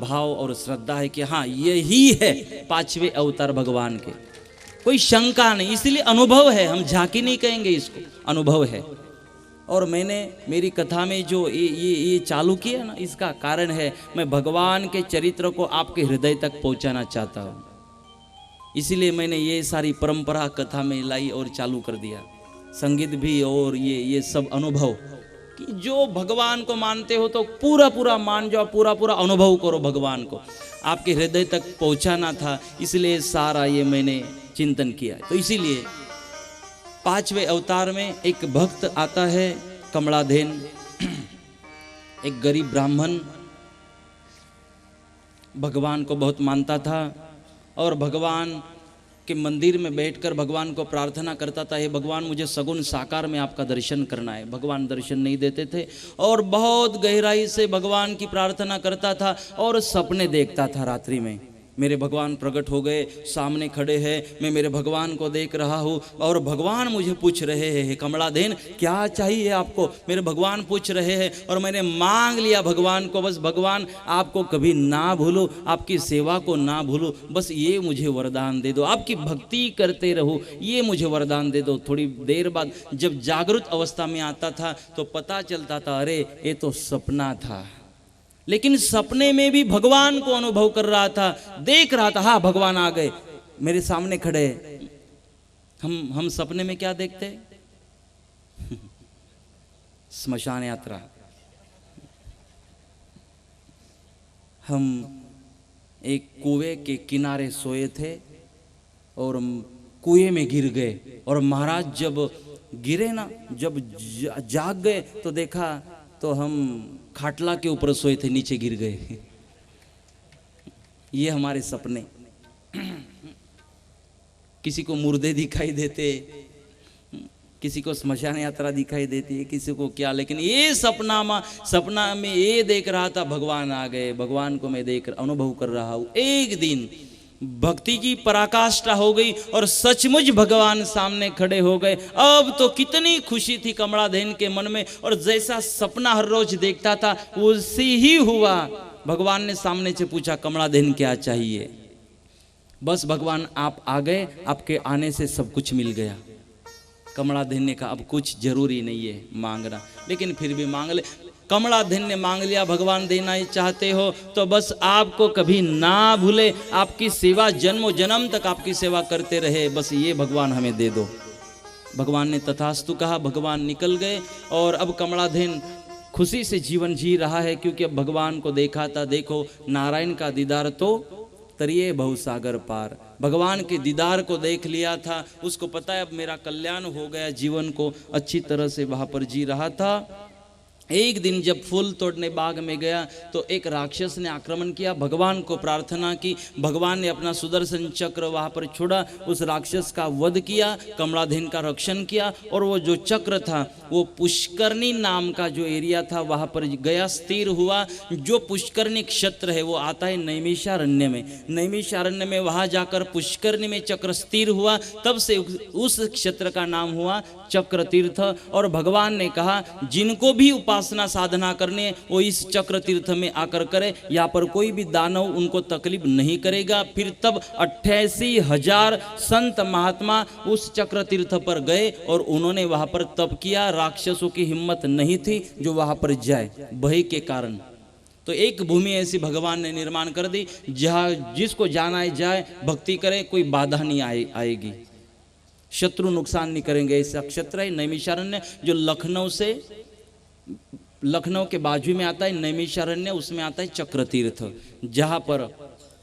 भाव और श्रद्धा है कि हाँ यही है पांचवें अवतार भगवान के, कोई शंका नहीं। इसलिए अनुभव है, हम झांकी नहीं कहेंगे इसको, अनुभव है। और मैंने मेरी कथा में जो ये चालू किया ना, इसका कारण है मैं भगवान के चरित्र को आपके हृदय तक पहुंचाना चाहता हूँ। इसीलिए मैंने ये सारी परंपरा कथा में लाई और चालू कर दिया, संगीत भी और ये सब अनुभव, कि जो भगवान को मानते हो तो पूरा पूरा मान जाओ, पूरा पूरा अनुभव करो भगवान को, आपके हृदय तक पहुंचाना था। इसलिए सारा ये मैंने चिंतन किया। तो इसीलिए पांचवें अवतार में एक भक्त आता है कमलाधेन, एक गरीब ब्राह्मण, भगवान को बहुत मानता था और भगवान के मंदिर में बैठकर भगवान को प्रार्थना करता था, हे भगवान मुझे सगुण साकार में आपका दर्शन करना है। भगवान दर्शन नहीं देते थे और बहुत गहराई से भगवान की प्रार्थना करता था और सपने देखता था रात्रि में, मेरे भगवान प्रकट हो गए, सामने खड़े हैं, मैं मेरे भगवान को देख रहा हूँ और भगवान मुझे पूछ रहे हैं, कमलाधेन क्या चाहिए आपको, मेरे भगवान पूछ रहे हैं। और मैंने मांग लिया भगवान को, बस भगवान आपको कभी ना भूलो, आपकी सेवा को ना भूलो, बस ये मुझे वरदान दे दो, आपकी भक्ति करते रहो, ये मुझे वरदान दे दो। थोड़ी देर बाद जब जागृत अवस्था में आता था तो पता चलता था अरे ये तो सपना था, लेकिन सपने में भी भगवान को अनुभव कर रहा था, देख रहा था, हाँ भगवान आ गए मेरे सामने खड़े। हम सपने में क्या देखते स्मशान यात्रा, हम एक कुएं के किनारे सोए थे और कुएं में गिर गए, और महाराज जब गिरे ना, जब जाग गए तो देखा तो हम खाटला के ऊपर सोए थे, नीचे गिर गए। ये हमारे सपने। किसी को मुर्दे दिखाई देते, किसी को स्मशान यात्रा दिखाई देती है, किसी को क्या, लेकिन ये सपना में ये देख रहा था भगवान आ गए, भगवान को मैं देख अनुभव कर रहा हूँ। एक दिन भक्ति की पराकाष्ठा हो गई और सचमुच भगवान सामने खड़े हो गए। अब तो कितनी खुशी थी कमलाधेन के मन में, और जैसा सपना हर रोज देखता था उसी ही हुआ। भगवान ने सामने से पूछा, कमलाधेन क्या चाहिए? बस भगवान आप आ गए, आपके आने से सब कुछ मिल गया। कमलाधेन ने कहा अब कुछ जरूरी नहीं है मांगना, लेकिन फिर भी मांग ले। कमलाधेन ने मांग लिया, भगवान देना ही चाहते हो तो बस आपको कभी ना भूले, आपकी सेवा जन्मों जन्म तक आपकी सेवा करते रहे, बस ये भगवान हमें दे दो। भगवान ने तथास्तु कहा, भगवान निकल गए और अब कमलाधेन खुशी से जीवन जी रहा है, क्योंकि अब भगवान को देखा था। देखो नारायण का दीदार तो तरिए बहुसागर पार, भगवान के दीदार को देख लिया था, उसको पता है अब मेरा कल्याण हो गया, जीवन को अच्छी तरह से वहां पर जी रहा था। एक दिन जब फूल तोड़ने बाग में गया तो एक राक्षस ने आक्रमण किया, भगवान को प्रार्थना की, भगवान ने अपना सुदर्शन चक्र वहां पर छोड़ा, उस राक्षस का वध किया, कमलाधेन का रक्षण किया, और वो जो चक्र था वो पुष्करणी नाम का जो एरिया था वहां पर गया, स्थिर हुआ। जो पुष्करणी क्षेत्र है वो आता है नैमिषारण्य में, नैमिषारण्य में वहां जाकर पुष्करणी में चक्र स्थिर हुआ, तब से उस क्षेत्र का नाम हुआ चक्र तीर्थ। और भगवान ने कहा जिनको भी उपासना साधना करने वो इस चक्र तीर्थ में आकर करे, यहाँ पर कोई भी दानव उनको तकलीफ नहीं करेगा। फिर तब 88,000 संत महात्मा उस चक्र तीर्थ पर गए और उन्होंने वहां पर तप किया। राक्षसों की हिम्मत नहीं थी जो वहां पर जाए भय के कारण। तो एक भूमि ऐसी भगवान ने निर्माण कर दी जहाँ जिसको जाना है जाए, भक्ति करे, कोई बाधा नहीं आएगी, शत्रु नुकसान नहीं करेंगे। ऐसा क्षेत्र है नैमिषारण्य जो लखनऊ के बाजू में आता है नैमिषारण्य, उसमें आता है चक्र तीर्थ, जहाँ पर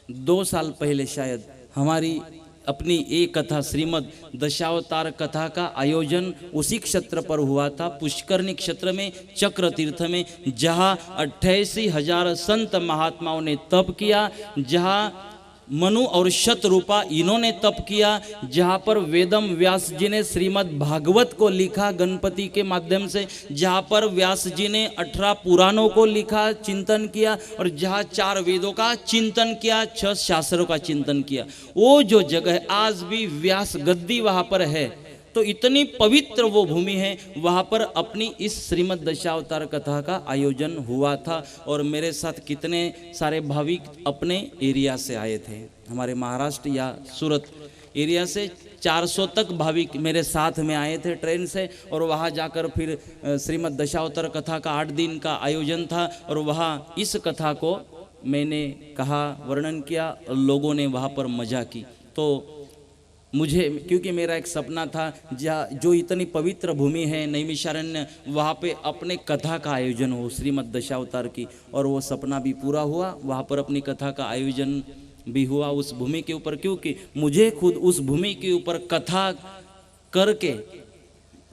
2 साल पहले शायद हमारी अपनी एक कथा श्रीमद दशावतार कथा का आयोजन उसी क्षेत्र पर हुआ था, पुष्करणी क्षेत्र में चक्र तीर्थ में, जहाँ 88,000 संत महात्माओं ने तप किया, जहाँ मनु और शतरूपा इन्होंने तप किया, जहाँ पर वेदम व्यास जी ने श्रीमद् भागवत को लिखा गणपति के माध्यम से, जहाँ पर व्यास जी ने 18 पुराणों को लिखा, चिंतन किया, और जहाँ 4 वेदों का चिंतन किया, 6 शास्त्रों का चिंतन किया, वो जो जगह आज भी व्यास गद्दी वहाँ पर है। तो इतनी पवित्र वो भूमि है, वहाँ पर अपनी इस श्रीमद् दशावतार कथा का आयोजन हुआ था। और मेरे साथ कितने सारे भाविक अपने एरिया से आए थे, हमारे महाराष्ट्र या सूरत एरिया से 400 तक भाविक मेरे साथ में आए थे ट्रेन से। और वहाँ जाकर फिर श्रीमद् दशावतार कथा का 8 दिन का आयोजन था, और वहाँ इस कथा को मैंने कहा, वर्णन किया, लोगों ने वहाँ पर मजा की। तो मुझे, क्योंकि मेरा एक सपना था जो इतनी पवित्र भूमि है नैमिषारण्य, वहाँ पे अपने कथा का आयोजन हो श्रीमद् दशावतार की, और वो सपना भी पूरा हुआ। वहाँ पर अपनी कथा का आयोजन भी हुआ उस भूमि के ऊपर, क्योंकि मुझे खुद उस भूमि के ऊपर कथा करके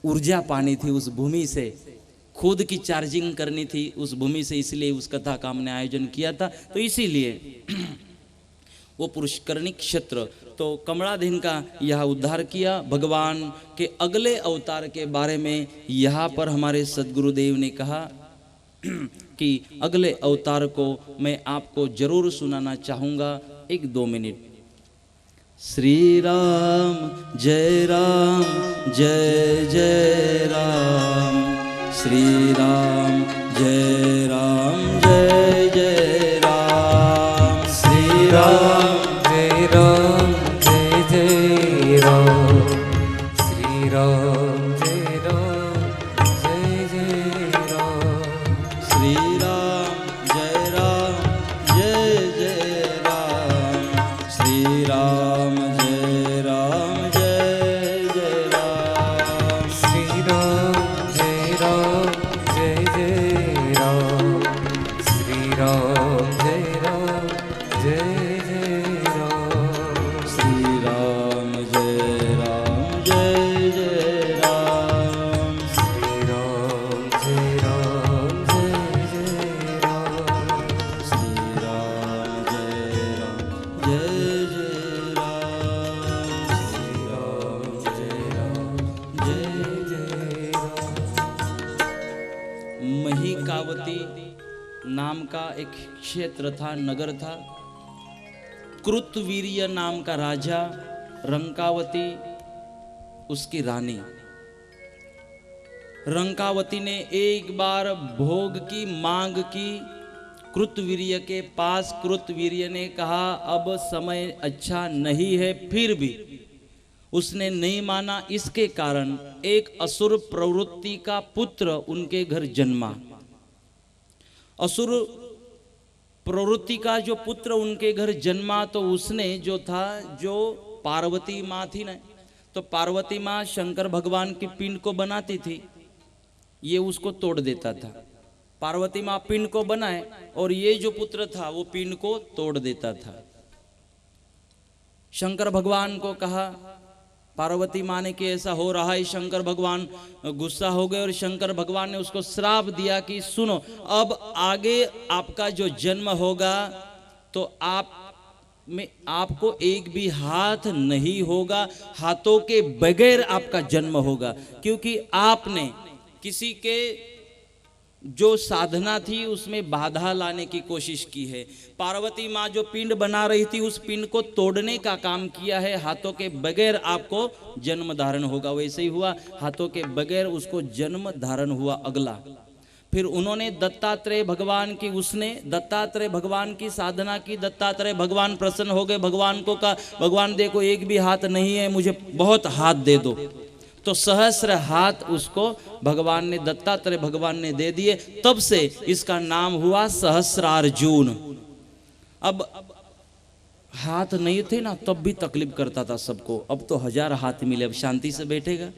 ऊर्जा पानी थी, उस भूमि से खुद की चार्जिंग करनी थी उस भूमि से, इसलिए उस कथा का हमने आयोजन किया था। तो इसीलिए वो पुष्करणी क्षेत्र, तो कमलाधीन का यह उद्धार किया। भगवान के अगले अवतार के बारे में यहाँ पर हमारे सद्गुरुदेव ने कहा कि अगले अवतार को मैं आपको जरूर सुनाना चाहूँगा, 1-2 मिनट। श्री राम जय जय राम, श्री राम जय जय राम, श्री राम जय जय राम, श्री राम जय जय राम, श्री राम जय जय राम, श्री राम जय जय राम, श्री राम जय जय राम, श्री राम जय जय राम, श्री राम जय जय राम, श्री राम जय जय राम, श्री राम जय जय राम, श्री राम जय जय राम। महिकावती नाम का एक क्षेत्र था, नगर था। कृतवीर्य नाम का राजा, रंकावती उसकी रानी। रंकावती ने एक बार भोग की मांग की कृतवीर्य के पास। कृतवीर्य ने कहा अब समय अच्छा नहीं है, फिर भी उसने नहीं माना। इसके कारण एक असुर प्रवृत्ति का पुत्र उनके घर जन्मा। असुर प्रवृत्ति का जो पुत्र उनके घर जन्मा, तो उसने जो था, जो पार्वती माँ थी ना, तो पार्वती माँ शंकर भगवान की पिंड को बनाती थी, ये उसको तोड़ देता था। पार्वती माँ पिंड को बनाए और ये जो पुत्र था वो पिंड को तोड़ देता था। शंकर भगवान को कहा, पार्वती माँ ने कि ऐसा हो रहा है। शंकर भगवान गुस्सा हो गए और शंकर भगवान ने उसको श्राप दिया कि सुनो, अब आगे आपका जो जन्म होगा तो आपको एक भी हाथ नहीं होगा, हाथों के बगैर आपका जन्म होगा, क्योंकि आपने किसी के जो साधना थी उसमें बाधा लाने की कोशिश की है। पार्वती माँ जो पिंड बना रही थी उस पिंड को तोड़ने का काम किया है, हाथों के बगैर आपको जन्म धारण होगा। वैसे ही हुआ, हाथों के बगैर उसको जन्म धारण हुआ अगला। फिर उन्होंने दत्तात्रेय भगवान की, उसने दत्तात्रेय भगवान की साधना की। दत्तात्रेय भगवान प्रसन्न हो गए, भगवान को कहा, भगवान देखो एक भी हाथ नहीं है, मुझे बहुत हाथ दे दो। तो सहस्र हाथ उसको भगवान ने, दत्तात्रेय भगवान ने दे दिए। तब से इसका नाम हुआ सहस्रार्जुन। अब हाथ नहीं थे ना, तब भी तकलीफ करता था सबको। अब तो 1000 हाथ मिले, अब शांति से बैठेगा।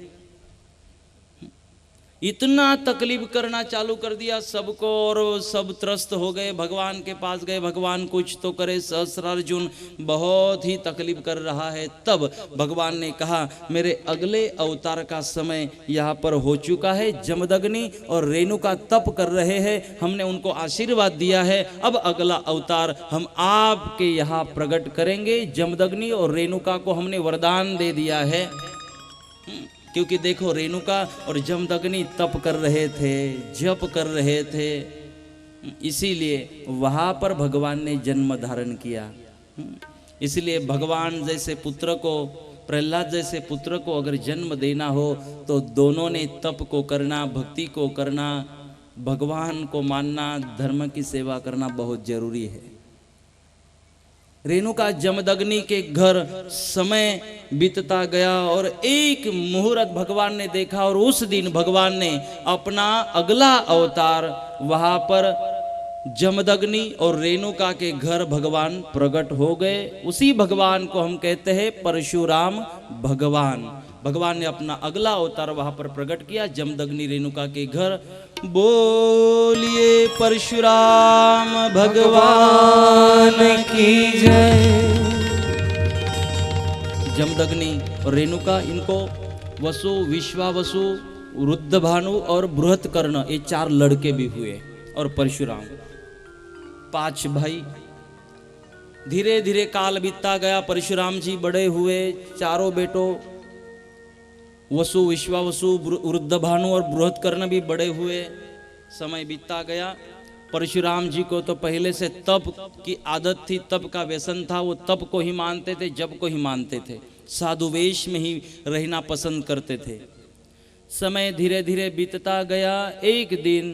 इतना तकलीफ करना चालू कर दिया सबको और सब त्रस्त हो गए। भगवान के पास गए, भगवान कुछ तो करे, सहस्रार्जुन बहुत ही तकलीफ कर रहा है। तब भगवान ने कहा, मेरे अगले अवतार का समय यहाँ पर हो चुका है। जमदग्नि और रेणुका तप कर रहे हैं, हमने उनको आशीर्वाद दिया है। अब अगला अवतार हम आपके यहाँ प्रकट करेंगे। जमदग्नि और रेणुका को हमने वरदान दे दिया है, क्योंकि देखो रेणुका और जमदग्नि तप कर रहे थे, जप कर रहे थे, इसीलिए वहां पर भगवान ने जन्म धारण किया। इसलिए भगवान जैसे पुत्र को प्रहलाद जैसे पुत्र को अगर जन्म देना हो तो दोनों ने तप को करना, भक्ति को करना, भगवान को मानना, धर्म की सेवा करना बहुत जरूरी है। रेणुका जमदग्नि के घर समय बीतता गया और एक मुहूर्त भगवान ने देखा और उस दिन भगवान ने अपना अगला अवतार वहां पर जमदग्नि और रेणुका के घर भगवान प्रकट हो गए। उसी भगवान को हम कहते हैं परशुराम भगवान। भगवान ने अपना अगला अवतार वहां पर प्रकट किया जमदग्नि रेणुका के घर। बोलिए परशुराम भगवान की जय। जमदग्नि और रेणुका, इनको वसु, विश्वावसु, रुद्रभानु और बृहत्कर्ण, ये 4 लड़के भी हुए और परशुराम 5 भाई। धीरे धीरे काल बीतता गया, परशुराम जी बड़े हुए, चारों बेटों वसु, विश्वावसु, रुद्रभानु और बृहत्कर्ण भी बड़े हुए। समय बीतता गया। परशुराम जी को तो पहले से तप की आदत थी, तप का व्यसन था। वो तप को ही मानते थे, जप को ही मानते थे, साधु वेश में ही रहना पसंद करते थे। समय धीरे धीरे बीतता गया। एक दिन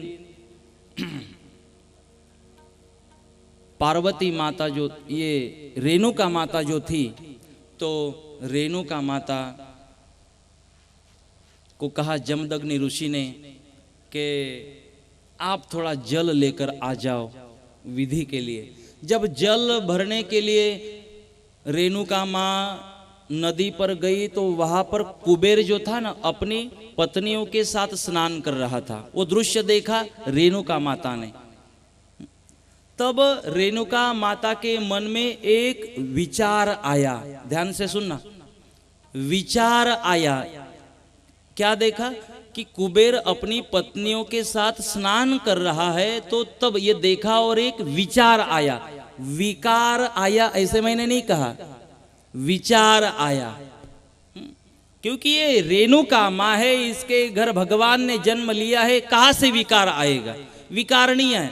पार्वती माता जो, ये रेणुका माता जो थी, तो रेणुका माता को कहा जमदग्नि ऋषि ने कि आप थोड़ा जल लेकर आ जाओ विधि के लिए। जब जल भरने के लिए रेणुका माँ नदी पर गई तो वहां पर कुबेर जो था ना, अपनी पत्नियों के साथ स्नान कर रहा था। वो दृश्य देखा रेणुका माता ने। तब रेणुका माता के मन में एक विचार आया। ध्यान से सुनना, विचार आया। क्या देखा कि कुबेर अपनी पत्नियों के साथ स्नान कर रहा है, तो तब ये देखा और एक विचार आया। विकार आया ऐसे मैंने नहीं कहा, विचार आया। क्योंकि ये रेणुका माँ है, इसके घर भगवान ने जन्म लिया है, कहाँ से विकार आएगा? विकार नहीं है,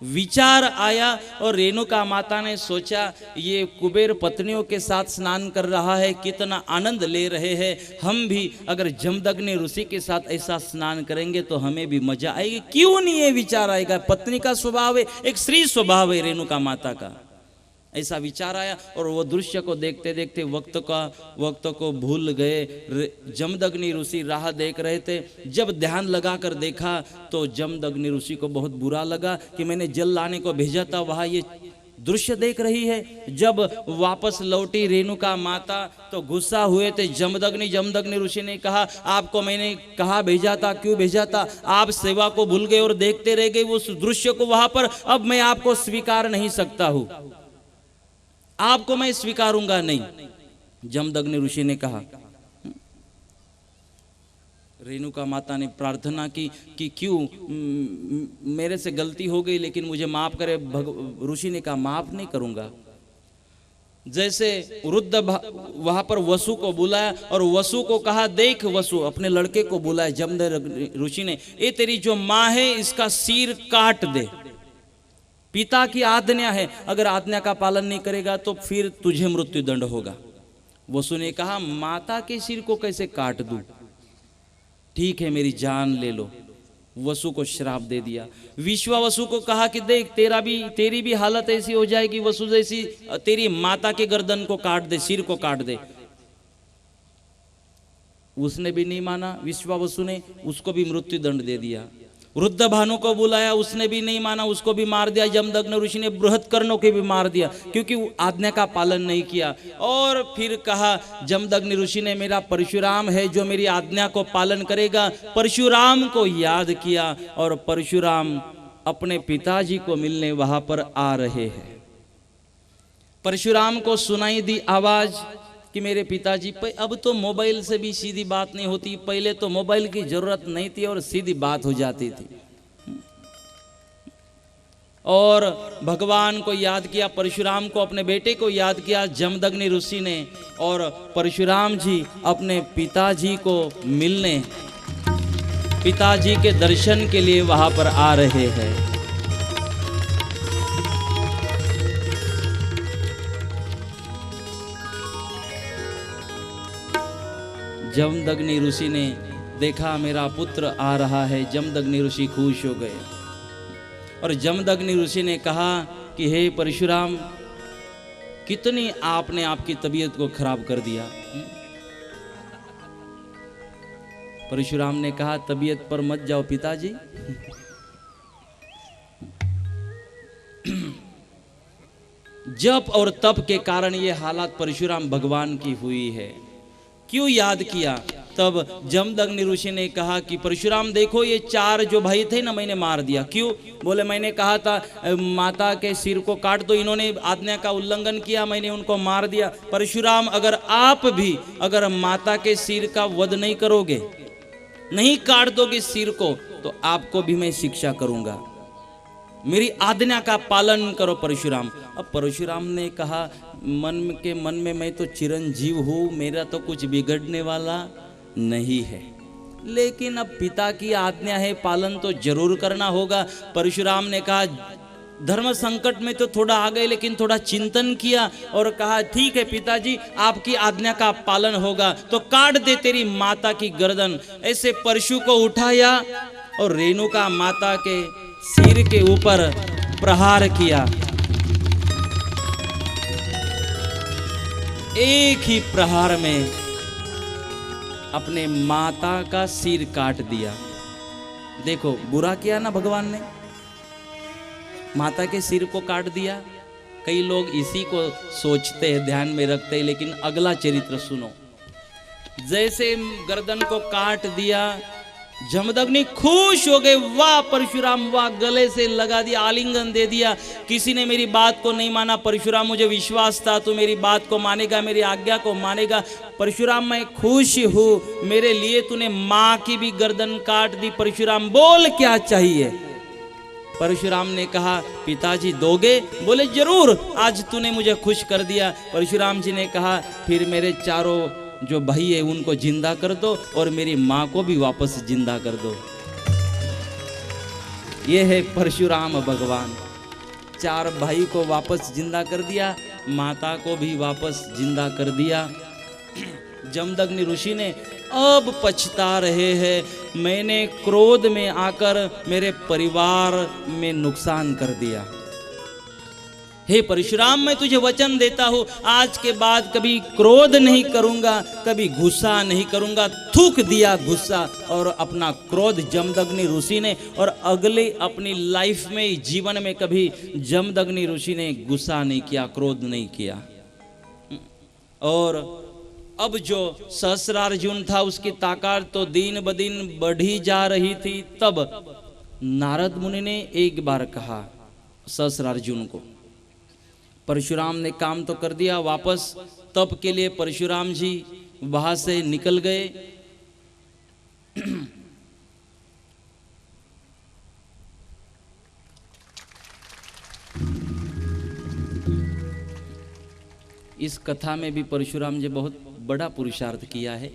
विचार आया। और रेणुका माता ने सोचा ये कुबेर पत्नियों के साथ स्नान कर रहा है, कितना आनंद ले रहे हैं, हम भी अगर जमदग्नि ऋषि के साथ ऐसा स्नान करेंगे तो हमें भी मजा आएगी। क्यों नहीं ये विचार आएगा? पत्नी का स्वभाव है, एक स्त्री स्वभाव है रेणुका माता का। ऐसा विचार आया और वो दृश्य को देखते देखते वक्त को भूल गए। जमदग्नि ऋषि राह देख रहे थे। जब ध्यान लगाकर देखा तो जमदग्नि ऋषि को बहुत बुरा लगा कि मैंने जल लाने को भेजा था, वहां ये दृश्य देख रही है। जब वापस लौटी रेणुका माता तो गुस्सा हुए थे जमदग्नि ऋषि ने कहा, आपको मैंने कहा भेजा था, क्यों भेजा था? आप सेवा को भूल गए और देखते रह गए उस दृश्य को वहां पर। अब मैं आपको स्वीकार नहीं सकता हूं, आपको मैं स्वीकारूंगा नहीं। जमदग्नि ऋषि ने कहा। रेणुका माता ने प्रार्थना की कि क्यों, मेरे से गलती हो गई लेकिन मुझे माफ करे। ऋषि ने कहा माफ नहीं करूंगा। जैसे रुद्र वहां पर वसु को बुलाया और वसु को कहा, देख वसु, अपने लड़के को बुलाया जमदग्नि ऋषि ने, ये तेरी जो माँ है इसका सिर काट दे। पिता की आज्ञा है, अगर आज्ञा का पालन नहीं करेगा तो फिर तुझे मृत्युदंड होगा। वसु ने कहा माता के सिर को कैसे काट दूं? ठीक है मेरी जान ले लो। वसु को श्राप दे दिया। विश्वावसु को कहा कि देख तेरी भी हालत ऐसी हो जाएगी वसु जैसी, तेरी माता के गर्दन को काट दे, सिर को काट दे। उसने भी नहीं माना विश्वावसु ने, उसको भी मृत्युदंड दे दिया। रुद्रभानु को बुलाया, उसने भी नहीं माना, उसको भी मार दिया। जमदग्नि ऋषि ने बृहत्कर्ण को भी मार दिया क्योंकि आज्ञा का पालन नहीं किया। और फिर कहा जमदग्नि ऋषि ने, मेरा परशुराम है जो मेरी आज्ञा को पालन करेगा। परशुराम को याद किया और परशुराम अपने पिताजी को मिलने वहां पर आ रहे हैं। परशुराम को सुनाई दी आवाज कि मेरे पिताजी। अब तो मोबाइल से भी सीधी बात नहीं होती, पहले तो मोबाइल की जरूरत नहीं थी और सीधी बात हो जाती थी। और भगवान को याद किया, परशुराम को, अपने बेटे को याद किया जमदग्नि ऋषि ने। और परशुराम जी अपने पिताजी को मिलने, पिताजी के दर्शन के लिए वहां पर आ रहे हैं। जमदग्नि ऋषि ने देखा मेरा पुत्र आ रहा है, जमदग्नि ऋषि खुश हो गए और जमदग्नि ऋषि ने कहा कि हे परशुराम, कितनी आपने आपकी तबीयत को खराब कर दिया। परशुराम ने कहा तबीयत पर मत जाओ पिताजी, जप और तप के कारण ये हालात परशुराम भगवान की हुई है। क्यों याद किया? तब जमदग्नि ऋषि ने कहा कि परशुराम देखो, ये 4 जो भाई थे ना, मैंने मार दिया। क्यों? बोले मैंने कहा था माता के सिर को काट दो, इन्होंने आज्ञा का उल्लंघन किया, मैंने उनको मार दिया। परशुराम अगर आप भी अगर माता के सिर का वध नहीं करोगे, नहीं काट दोगे सिर को, तो आपको भी मैं शिक्षा करूंगा, मेरी आज्ञा का पालन करो परशुराम। अब परशुराम ने कहा मन में मैं तो चिरंजीव हूँ, मेरा तो कुछ बिगड़ने वाला नहीं है, लेकिन अब पिता की आज्ञा है, पालन तो जरूर करना होगा। परशुराम ने कहा धर्म संकट में तो थोड़ा आ गए, लेकिन थोड़ा चिंतन किया और कहा ठीक है पिताजी, आपकी आज्ञा का पालन होगा, तो काट दे तेरी माता की गर्दन। ऐसे परशु को उठाया और रेणुका माता के सिर के ऊपर प्रहार किया। एक ही प्रहार में अपने माता का सिर काट दिया। देखो बुरा किया ना भगवान ने, माता के सिर को काट दिया। कई लोग इसी को सोचते हैं, ध्यान में रखते हैं, लेकिन अगला चरित्र सुनो। जैसे गर्दन को काट दिया, जमदग्नि खुश हो गए, वाह परशुराम वाह, गले से लगा दिया, आलिंगन दे दिया। किसी ने मेरी बात को नहीं माना, परशुराम मुझे विश्वास था तू मेरी बात को मानेगा, मेरी आज्ञा को मानेगा। परशुराम मैं खुश हूँ, मेरे लिए तूने माँ की भी गर्दन काट दी। परशुराम बोल क्या चाहिए? परशुराम ने कहा पिताजी दोगे? बोले जरूर, आज तूने मुझे खुश कर दिया। परशुराम जी ने कहा फिर मेरे 4 जो भाई है उनको जिंदा कर दो और मेरी माँ को भी वापस जिंदा कर दो। ये है परशुराम भगवान। 4 भाई को वापस जिंदा कर दिया, माता को भी वापस जिंदा कर दिया। जमदग्नि ऋषि ने अब पछता रहे हैं, मैंने क्रोध में आकर मेरे परिवार में नुकसान कर दिया। हे परशुराम, मैं तुझे वचन देता हूँ, आज के बाद कभी क्रोध नहीं करूंगा, कभी गुस्सा नहीं करूंगा। थूक दिया गुस्सा और अपना क्रोध जमदग्नि ऋषि ने, और अगले अपनी लाइफ में, जीवन में कभी जमदग्नि ऋषि ने गुस्सा नहीं किया, क्रोध नहीं किया। और अब जो सहस्रार्जुन था उसकी ताकत तो दिन ब दिन बढ़ी जा रही थी। तब नारद मुनि ने एक बार कहा सहस्रार्जुन को, परशुराम ने काम तो कर दिया, वापस तप के लिए परशुराम जी वहां से निकल गए। इस कथा में भी परशुराम जी बहुत बड़ा पुरुषार्थ किया है।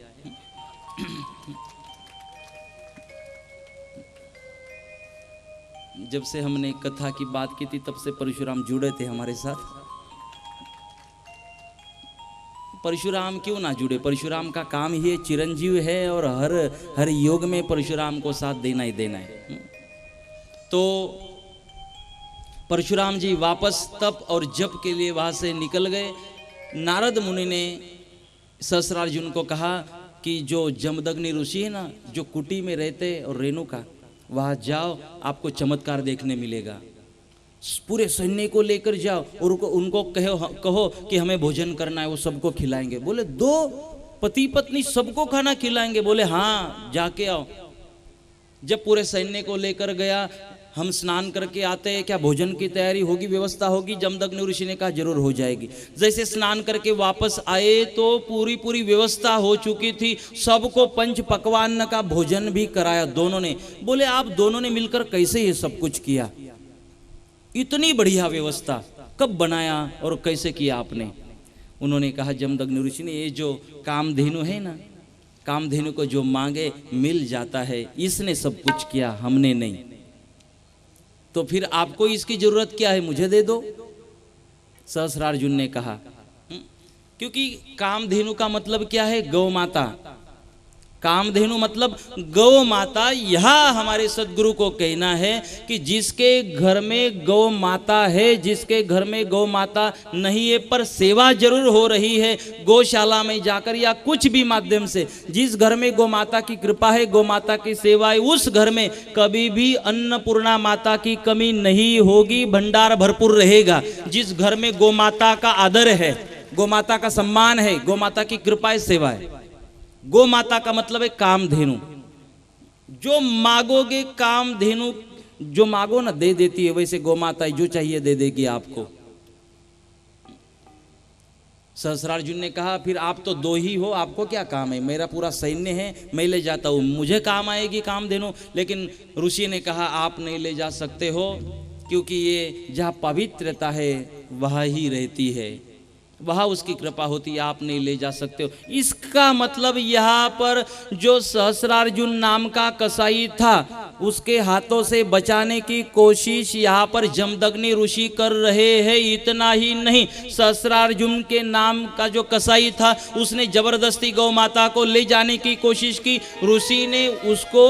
जब से हमने कथा की बात की थी तब से परशुराम जुड़े थे हमारे साथ। परशुराम क्यों ना जुड़े? परशुराम का काम ही चिरंजीव है और हर योग में परशुराम को साथ देना ही देना है। तो परशुराम जी वापस तप और जप के लिए वहां से निकल गए। नारद मुनि ने सहस्रार्जुन को कहा कि जो जमदग्नि ऋषि है ना, जो कुटी में रहते और रेणुका, वहां जाओ, आपको चमत्कार देखने मिलेगा। पूरे सैन्य को लेकर जाओ और उनको कहो कि हमें भोजन करना है, वो सबको खिलाएंगे। बोले 2 पति पत्नी सबको खाना खिलाएंगे? बोले हाँ, जाके आओ। जब पूरे सैन्य को लेकर गया, हम स्नान करके आते हैं, क्या भोजन की तैयारी होगी, व्यवस्था होगी? जमदग्नि ऋषि ने कहा जरूर हो जाएगी। जैसे स्नान करके वापस आए तो पूरी व्यवस्था हो चुकी थी, सबको पंच पकवान का भोजन भी कराया दोनों ने। बोले आप दोनों ने मिलकर कैसे ये सब कुछ किया? इतनी बढ़िया व्यवस्था कब बनाया और कैसे किया आपने? उन्होंने कहा जमदग्नि ऋषि ने, ये जो कामधेनु है ना, कामधेनु को जो मांगे मिल जाता है, इसने सब कुछ किया, हमने नहीं। तो फिर आपको इसकी जरूरत क्या है, मुझे दे दो। सहस्रार्जुन ने कहा क्योंकि कामधेनु का मतलब क्या है? गौ माता। कामधेनु मतलब गौ माता। यह हमारे सदगुरु को कहना है कि जिसके घर में गौ माता है, जिसके घर में गौ माता नहीं है पर सेवा जरूर हो रही है गौशाला में जाकर या कुछ भी माध्यम से, जिस घर में गौ माता की कृपा है, गौ माता की सेवा है, उस घर में कभी भी अन्नपूर्णा माता की कमी नहीं होगी, भंडार भरपूर रहेगा। जिस घर में गौ माता का आदर है, गौ माता का सम्मान है, गौ माता की कृपा है, सेवा है। गौ माता का मतलब है कामधेनु। जो मांगोगे कामधेनु, जो मांगो ना दे देती है, वैसे गौ माता जो चाहिए दे देगी आपको। सहस्रार्जुन ने कहा फिर आप तो दो ही हो, आपको क्या काम है, मेरा पूरा सैन्य है, मैं ले जाता हूँ, मुझे काम आएगी कामधेनु। लेकिन ऋषि ने कहा आप नहीं ले जा सकते हो, क्योंकि ये जहाँ पवित्रता है वहाँ ही रहती है, वहाँ उसकी कृपा होती है, आप नहीं ले जा सकते हो। इसका मतलब यहाँ पर जो सहस्रार्जुन नाम का कसाई था, उसके हाथों से बचाने की कोशिश यहाँ पर जमदग्नि ऋषि कर रहे हैं। इतना ही नहीं, सहस्रार्जुन के नाम का जो कसाई था उसने जबरदस्ती गौ माता को ले जाने की कोशिश की, ऋषि ने उसको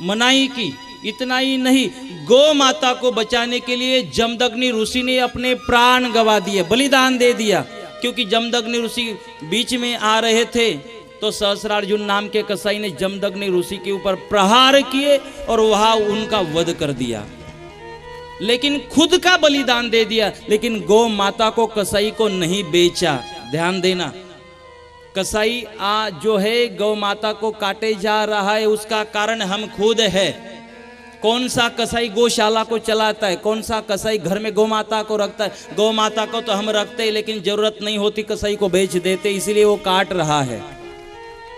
मनाही की। इतना ही नहीं, गौ माता को बचाने के लिए जमदग्नि ऋषि ने अपने प्राण गवा दिए, बलिदान दे दिया। क्योंकि जमदग्नि ऋषि बीच में आ रहे थे तो सहस्रार्जुन नाम के कसाई ने जमदग्नि ऋषि के ऊपर प्रहार किए और वहां उनका वध कर दिया, लेकिन खुद का बलिदान दे दिया। लेकिन गौ माता को, कसाई को नहीं बेचा। ध्यान देना, कसाई जो है गौ माता को काटे जा रहा है, उसका कारण हम खुद है। कौन सा कसाई गौशाला को चलाता है, कौन सा कसाई घर में गौ माता को रखता है। गौ माता को तो हम रखते हैं, लेकिन जरूरत नहीं होती कसाई को बेच देते, इसलिए वो काट रहा है।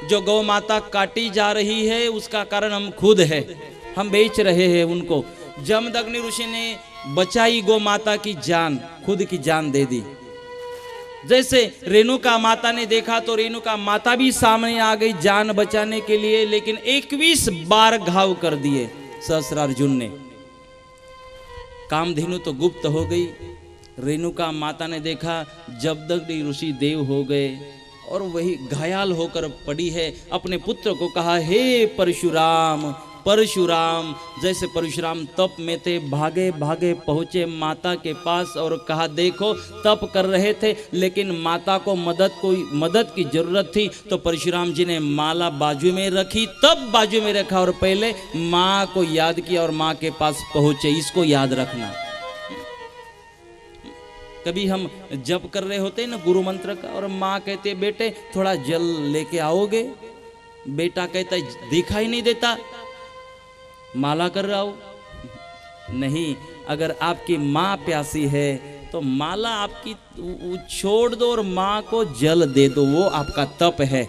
जो गौ माता काटी जा रही है उसका कारण हम खुद है, हम बेच रहे हैं उनको। जमदग्नि ऋषि ने बचाई गौ माता की जान, खुद की जान दे दी। जैसे रेणुका माता ने देखा तो रेणुका माता भी सामने आ गई जान बचाने के लिए, लेकिन 21 बार घाव कर दिए सहस्रार्जुन ने। कामधेनु तो गुप्त हो गई। रेणुका माता ने देखा जमदग्नि ऋषि देव हो गए और वही घायल होकर पड़ी है। अपने पुत्र को कहा, हे परशुराम परशुराम। जैसे परशुराम तप में थे, भागे भागे पहुंचे माता के पास और कहा, देखो तप कर रहे थे लेकिन माता को मदद की जरूरत थी। तो परशुराम जी ने माला बाजू में रखी, तब बाजू में रखा और पहले माँ को याद किया और माँ के पास पहुंचे। इसको याद रखना। कभी हम जप कर रहे होते हैं ना गुरु मंत्र का, और माँ कहते बेटे थोड़ा जल लेके आओगे, बेटा कहता है दिखाई नहीं देता, माला कर रहा हूं। नहीं, अगर आपकी माँ प्यासी है तो माला आपकी छोड़ दो और माँ को जल दे दो, वो आपका तप है।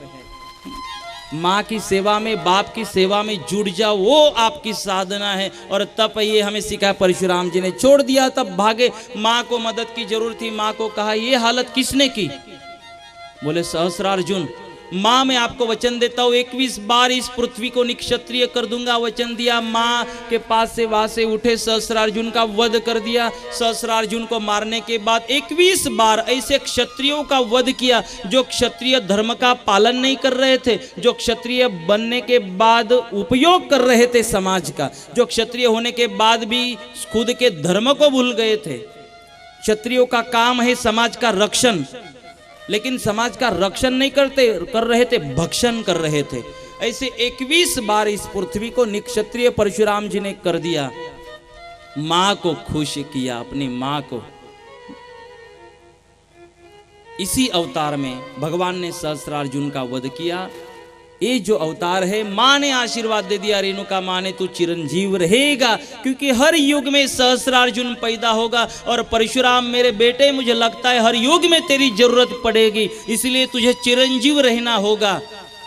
माँ की सेवा में, बाप की सेवा में जुड़ जाओ, वो आपकी साधना है और तप। ये हमें सिखाया परशुराम जी ने। छोड़ दिया तब भागे, माँ को मदद की जरूरत थी। माँ को कहा, ये हालत किसने की? बोले सहस्रार्जुन। माँ मैं आपको वचन देता हूँ 21 बार इस पृथ्वी को निक्षत्रिय कर दूंगा, वचन दिया। माँ के पास से वहां से उठे, सहस्रार्जुन का वध कर दिया। सहस्रार्जुन को मारने के बाद 21 बार ऐसे क्षत्रियों का वध किया जो क्षत्रिय धर्म का पालन नहीं कर रहे थे, जो क्षत्रिय बनने के बाद उपयोग कर रहे थे समाज का, जो क्षत्रिय होने के बाद भी खुद के धर्म को भूल गए थे। क्षत्रियों का काम है समाज का रक्षण, लेकिन समाज का रक्षण नहीं कर रहे थे, भक्षण कर रहे थे। ऐसे 21 बार इस पृथ्वी को निक्षत्रिय परशुराम जी ने कर दिया। मां को खुश किया, अपनी मां को। इसी अवतार में भगवान ने सहस्रार्जुन का वध किया। ये जो अवतार है, मां ने आशीर्वाद दे दिया रेणुका मां ने, तू चिरंजीव रहेगा, क्योंकि हर युग में सहस्रार्जुन पैदा होगा। और परशुराम मेरे बेटे, मुझे लगता है हर युग में तेरी जरूरत पड़ेगी, इसलिए तुझे चिरंजीव रहना होगा।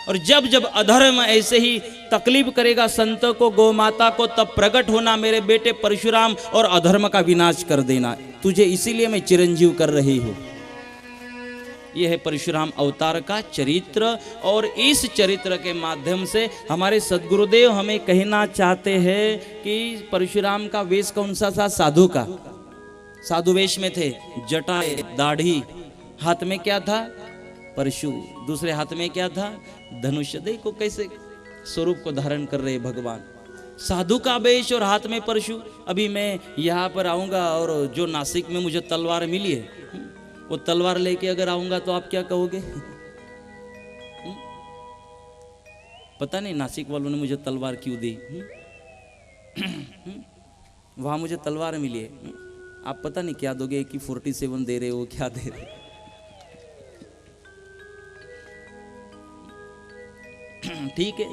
और जब जब अधर्म ऐसे ही तकलीफ करेगा संतों को, गौ माता को, तब प्रकट होना मेरे बेटे परशुराम और अधर्म का विनाश कर देना। तुझे इसीलिए मैं चिरंजीव कर रही हूँ। यह है परशुराम अवतार का चरित्र। और इस चरित्र के माध्यम से हमारे सद्गुरुदेव हमें कहना चाहते हैं कि परशुराम का वेश कौन सा था? साधु का। साधु वेश में थे, जटा, दाढ़ी, हाथ में क्या था? परशु, दूसरे हाथ में क्या था? धनुष्य। देखो कैसे स्वरूप को धारण कर रहे भगवान, साधु का वेश और हाथ में परशु। अभी मैं यहाँ पर आऊँगा और जो नासिक में मुझे तलवार मिली है, वो तलवार लेके अगर आऊँगा तो आप क्या कहोगे? पता नहीं नासिक वालों ने मुझे तलवार क्यों दी। वहाँ मुझे तलवार मिली है, आप पता नहीं क्या दोगे कि 47 दे रहे हो, क्या दे रहे हो। ठीक है,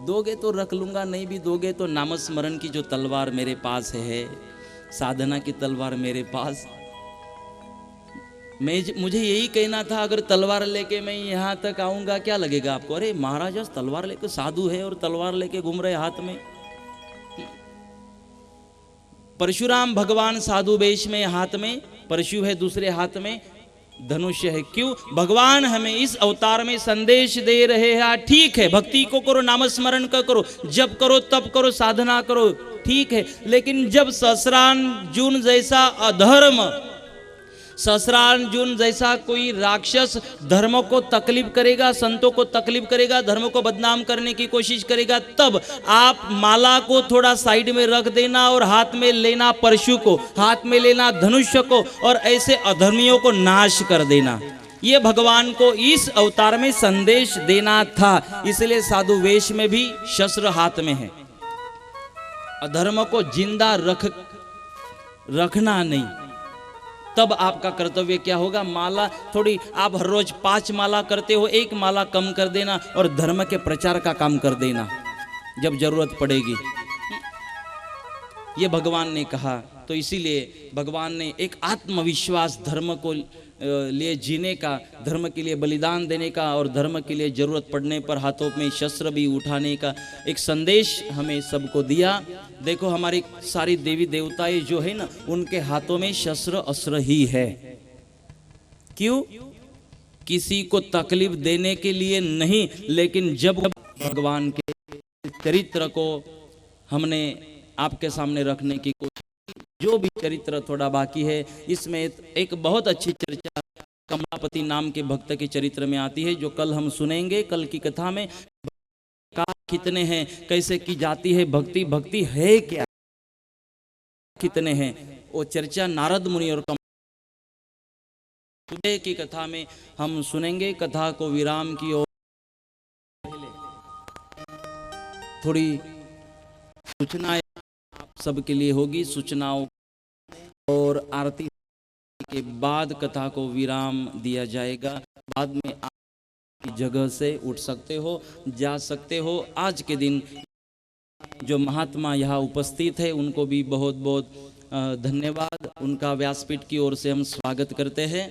दोगे तो रख लूंगा, नहीं भी दोगे तो नामस्मरण की जो तलवार मेरे पास है, साधना की तलवार मेरे पास। मुझे यही कहना था, अगर तलवार लेके मैं यहाँ तक आऊंगा क्या लगेगा आपको? अरे महाराज तलवार लेके, साधु है और तलवार लेके घूम रहे हाथ में। परशुराम भगवान साधु वेश में, हाथ में परशु है, दूसरे हाथ में धनुष्य है। क्यों? भगवान हमें इस अवतार में संदेश दे रहे हैं, ठीक है भक्ति को करो, नामस्मरण का करो, जब करो तब करो, साधना करो, ठीक है, लेकिन जब सहस्रार्जुन जैसा अधर्म, सहस्रार्जुन जैसा कोई राक्षस धर्म को तकलीफ करेगा, संतों को तकलीफ करेगा, धर्म को बदनाम करने की कोशिश करेगा, तब आप माला को थोड़ा साइड में रख देना और हाथ में लेना परशु को, हाथ में लेना धनुष्य को, और ऐसे अधर्मियों को नाश कर देना। ये भगवान को इस अवतार में संदेश देना था, इसलिए साधु वेश में भी शस्त्र हाथ में है। अधर्म को जिंदा रखना नहीं, तब आपका कर्तव्य क्या होगा? माला थोड़ी, आप हर रोज 5 माला करते हो, 1 माला कम कर देना और धर्म के प्रचार का काम कर देना जब जरूरत पड़ेगी। ये भगवान ने कहा, तो इसीलिए भगवान ने एक आत्मविश्वास धर्म को लिए जीने का, धर्म के लिए बलिदान देने का और धर्म के लिए जरूरत पड़ने पर हाथों में शस्त्र भी उठाने का एक संदेश हमें सबको दिया। देखो हमारी सारी देवी देवताएं जो है ना, उनके हाथों में शस्त्र अस्त्र ही है। क्यों? किसी को तकलीफ देने के लिए नहीं, लेकिन जब भगवान के चरित्र को हमने आपके सामने रखने की कोशिश, जो भी चरित्र थोड़ा बाकी है, इसमें एक बहुत अच्छी चर्चा कमलापति नाम के भक्त के चरित्र में आती है, जो कल हम सुनेंगे। कल की कथा में कितने हैं, कैसे की जाती है भक्ति, भक्ति है क्या, कितने हैं, वो चर्चा नारद मुनि और सुबह की कथा में हम सुनेंगे। कथा को विराम की ओर थोड़ी सूचनाएं सबके लिए होगी, सूचनाओं और आरती के बाद कथा को विराम दिया जाएगा। बाद में आप जगह से उठ सकते हो, जा सकते हो। आज के दिन जो महात्मा यहाँ उपस्थित है उनको भी बहुत बहुत धन्यवाद, उनका व्यासपीठ की ओर से हम स्वागत करते हैं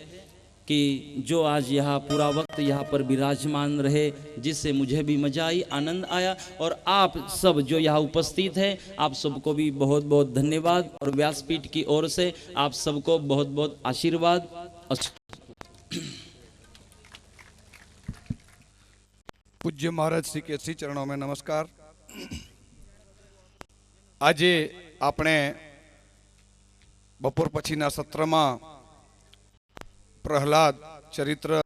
कि जो आज यहाँ पूरा वक्त यहाँ पर विराजमान रहे, जिससे मुझे भी मजा आई, आनंद आया, और आप सब जो यहाँ उपस्थित हैं आप सबको भी बहुत बहुत धन्यवाद, और व्यासपीठ की ओर से आप सबको बहुत बहुत आशीर्वाद। पूज्य महाराज श्री के श्री चरणों में नमस्कार। आज आपने बपोर पछीना सत्र में प्रहलाद चरित्र,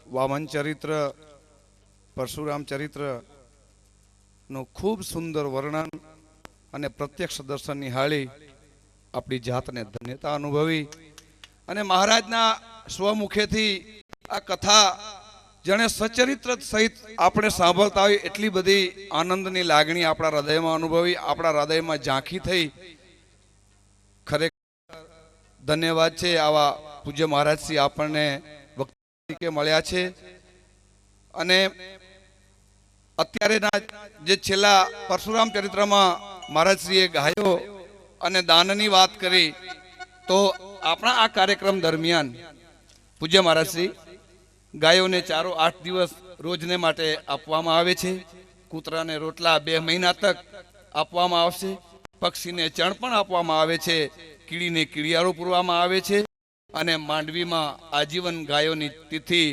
वामन चरित्र, परशुराम चरित्र नो खूब सुंदर वर्णन अने प्रत्यक्ष दर्शन निहाળી अपनी जातने धन्यता अनुभवी, अने महाराजना स्वमुखेथी आ कथा जने सचरित्र सहित आपणे सांभळता होय एटली बधी आनंदनी लागणी आपणा हृदयमां अनुभवी, आपणा हृदयमां झांकी थई। खरेखर धन्यवाद छे आवा पूज्य महाराज श्री आपने वक्ता के मळ्या छे। अने अत्यारेना जे छेल्ला परशुराम चरित्र में महाराज श्रीए गायो अने दाननी वात करी, तो आपणा आ कार्यक्रम दरमियान पूज्य महाराज श्री गायोने चारो 8 दिवस रोजने माटे आपवामां आवे छे। कूतराने रोटला 2 महीना तक आपवामां आवशे। पक्षीने चण पण आपवामां आवे छे। कीड़ीने कीड़ियारो पूरवामां आवे छे। अने मांडवीमां आजीवन गायोनी तिथि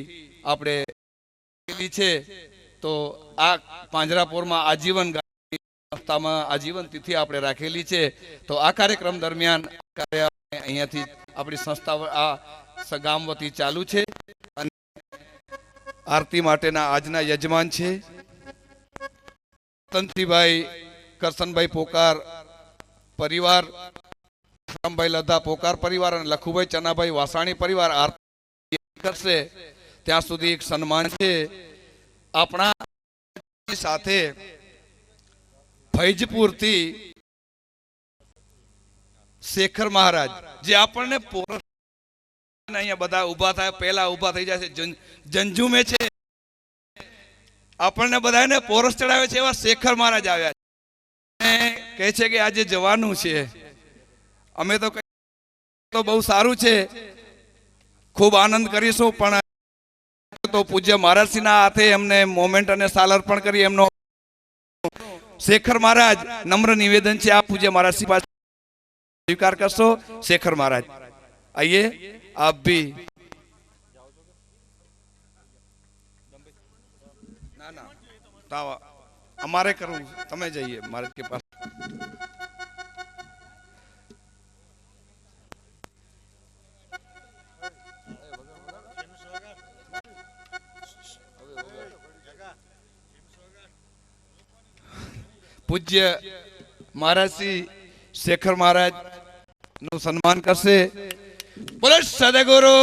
आपणे केली छे। तो आ પાંજરાપોરમાં आजीवन गायोनी संस्थामां आजीवन तिथि आपणे राखेली छे। तो आ कार्यक्रम दरमियान कार्य अहींयाथी आपणी संस्था आ गाम वती चालू छे। આરતી માટેના આજના યજમાન છે તનસીભાઈ કરશનભાઈ પોકાર પરિવાર, રામભાઈ લધા પોકાર પરિવાર અને લખુભાઈ ચનાભાઈ વાસાણી પરિવાર આરતી કરશે ત્યાં સુધી એક સન્માન છે આપણા સાથે ફૈજપુરથી શેખર મહારાજ જે આપણને અહીંયા બધા ઊભા થાય પહેલા ઊભા થઈ જાય છે જંજુમે છે આપણને બધાને પોરસ ચડાવે છે એવા શેખર મહારાજ આવ્યા છે કહે છે કે આજે જવાનું છે અમે તો તો બહુ સારું છે ખૂબ આનંદ કરીશું પણ તો પૂજ્ય મહારાજશ્રીના હાથે એમને મોમેન્ટ અને સાલ અર્પણ કરી એમનો શેખર મહારાજ નમ્ર નિવેદન છે આપ પૂજ્ય મહારાજશ્રી પાસે स्वीकार करसो। शेखर महाराज आइए आप भी। ना ना तावा हमारे करूँ तमें जाइए महाराज के पास। पूज्य महाराज श्री शेखर महाराज નું સન્માન કરશે। બોલો સદગુરુ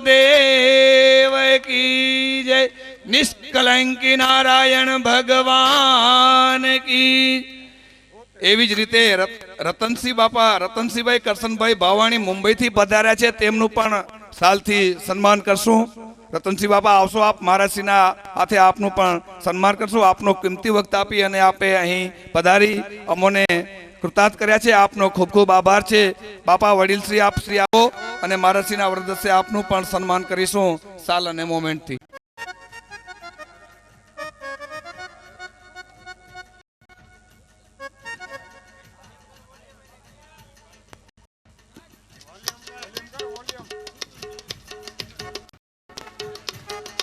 દેવ કી જય, નિષ્કલંકી નારાયણ ભગવાન કી। એવી જ રીતે રતનસિંહ બાપા રતનસિંહભાઈ કરશનભાઈ ભાવાણી મુંબઈથી પધાર્યા છે તેમનું પણ સાલથી સન્માન કરશું। રતનસિંહ બાપા આવશો આપ મહારાજશ્રીના હાથે આપનું પણ સન્માન કરશું। આપનો કિંમતી વખત આપી અને આપે અહીં પધારી અમોને કૃતાર્થ કર્યા છે આપનો ખૂબ ખૂબ આભાર છે। બાપા વડીલ શ્રી આપ શ્રી આવો અને મહારાજશ્રીના વરદસ્તે આપનું પણ સન્માન કરીશું સાલ અને મોમેન્ટથી।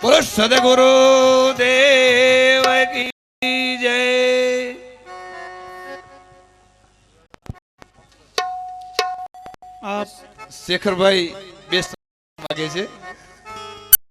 બોલો સદગુરુ દેવ કી જય। आप शेखर भाई बेस्ट मांगे छे।